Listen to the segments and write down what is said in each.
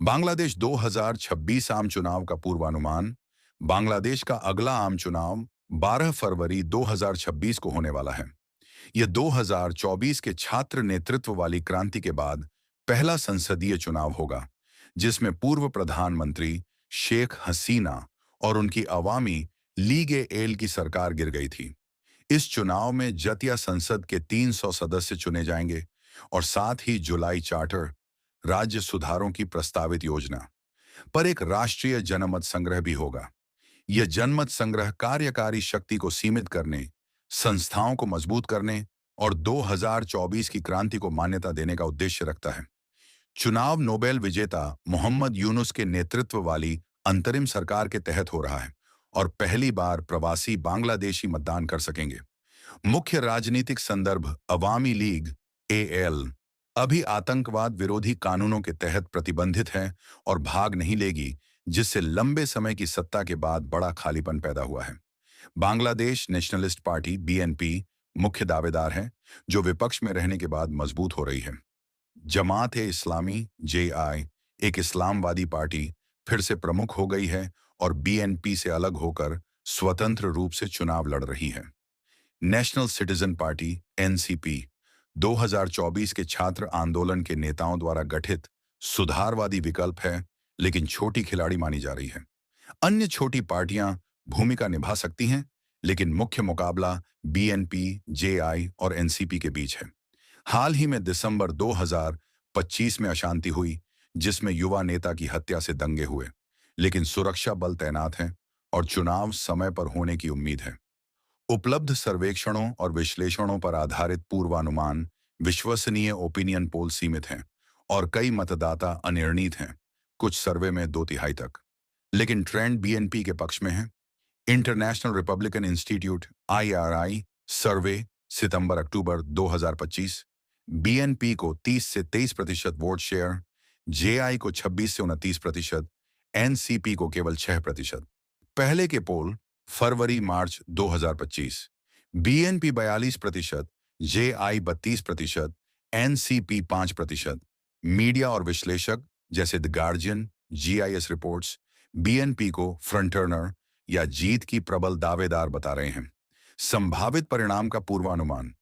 बांग्लादेश 2026 आम चुनाव का पूर्वानुमान। बांग्लादेश का अगला आम चुनाव 12 फरवरी 2026 को होने वाला है। यह 2024 के छात्र नेतृत्व वाली क्रांति के बाद पहला संसदीय चुनाव होगा, जिसमें पूर्व प्रधानमंत्री शेख हसीना और उनकी अवामी लीग ए एल की सरकार गिर गई थी। इस चुनाव में जतिया संसद के 300 सदस्य चुने जाएंगे और साथ ही जुलाई चार्टर, राज्य सुधारों की प्रस्तावित योजना पर एक राष्ट्रीय जनमत संग्रह भी होगा। यह जनमत संग्रह कार्यकारी शक्ति को सीमित करने, संस्थाओं को मजबूत करने और 2024 की क्रांति को मान्यता देने का उद्देश्य रखता है। चुनाव नोबेल विजेता मोहम्मद यूनुस के नेतृत्व वाली अंतरिम सरकार के तहत हो रहा है और पहली बार प्रवासी बांग्लादेशी मतदान कर सकेंगे। मुख्य राजनीतिक संदर्भ अवामी लीग एएल अभी आतंकवाद विरोधी कानूनों के तहत प्रतिबंधित है और भाग नहीं लेगी, जिससे लंबे समय की सत्ता के बाद बड़ा खालीपन पैदा हुआ है। बांग्लादेश नेशनलिस्ट पार्टी बीएनपी मुख्य दावेदार है, जो विपक्ष में रहने के बाद मजबूत हो रही है। जमात ए इस्लामी जेआई, एक इस्लामवादी पार्टी, फिर से प्रमुख हो गई है और बीएनपी से अलग होकर स्वतंत्र रूप से चुनाव लड़ रही है। नेशनल सिटीजन पार्टी एनसीपी 2024 के छात्र आंदोलन के नेताओं द्वारा गठित सुधारवादी विकल्प है, लेकिन छोटी खिलाड़ी मानी जा रही है। अन्य छोटी पार्टियां भूमिका निभा सकती हैं, लेकिन मुख्य मुकाबला बीएनपी, जेआई और एनसीपी के बीच है। हाल ही में दिसंबर 2025 में अशांति हुई, जिसमें युवा नेता की हत्या से दंगे हुए, लेकिन सुरक्षा बल तैनात हैं और चुनाव समय पर होने की उम्मीद है। उपलब्ध सर्वेक्षणों और विश्लेषणों पर आधारित पूर्वानुमान, विश्वसनीय ओपिनियन पोल सीमित हैं और कई मतदाता अनिर्णीत हैं, कुछ सर्वे में 2/3 तक। लेकिन ट्रेंड बीएनपी के पक्ष में है। इंटरनेशनल रिपब्लिकन इंस्टीट्यूट आईआरआई सर्वे सितंबर-अक्टूबर 2025 बीएनपी को 30 से 23% वोट शेयर, जेआई को 26 से 29%, एनसीपी को केवल 6%। पहले के पोल फरवरी-मार्च 2025 बीएनपी 42%, जेआई 32%, एनसीपी 5%। मीडिया और विश्लेषक जैसे the guardian, GIS reports BNP को फ्रंट रनर या जीत की प्रबल दावेदार बता रहे हैं। संभावित परिणाम का पूर्वानुमान।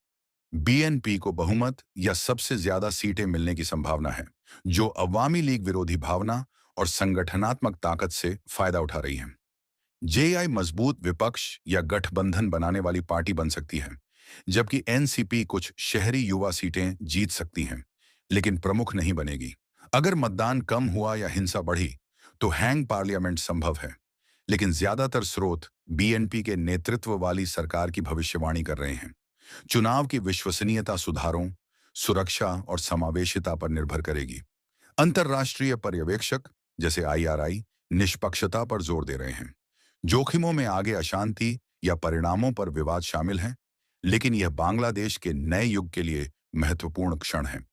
बीएनपी को बहुमत या सबसे ज्यादा सीटें मिलने की संभावना है, जो अवामी लीग विरोधी भावना और संगठनात्मक ताकत से फायदा उठा रही है। जेआई मजबूत विपक्ष या गठबंधन बनाने वाली पार्टी बन सकती है, जबकि एनसीपी कुछ शहरी युवा सीटें जीत सकती हैं, लेकिन प्रमुख नहीं बनेगी। अगर मतदान कम हुआ या हिंसा बढ़ी, तो हैंग पार्लियामेंट संभव है, लेकिन ज्यादातर स्रोत बीएनपी के नेतृत्व वाली सरकार की भविष्यवाणी कर रहे हैं। चुनाव की विश्वसनीयता सुधारों, सुरक्षा और समावेशिता पर निर्भर करेगी। अंतर्राष्ट्रीय पर्यवेक्षक जैसे आईआरआई निष्पक्षता पर जोर दे रहे हैं। जोखिमों में आगे अशांति या परिणामों पर विवाद शामिल हैं, लेकिन यह बांग्लादेश के नए युग के लिए महत्वपूर्ण क्षण है।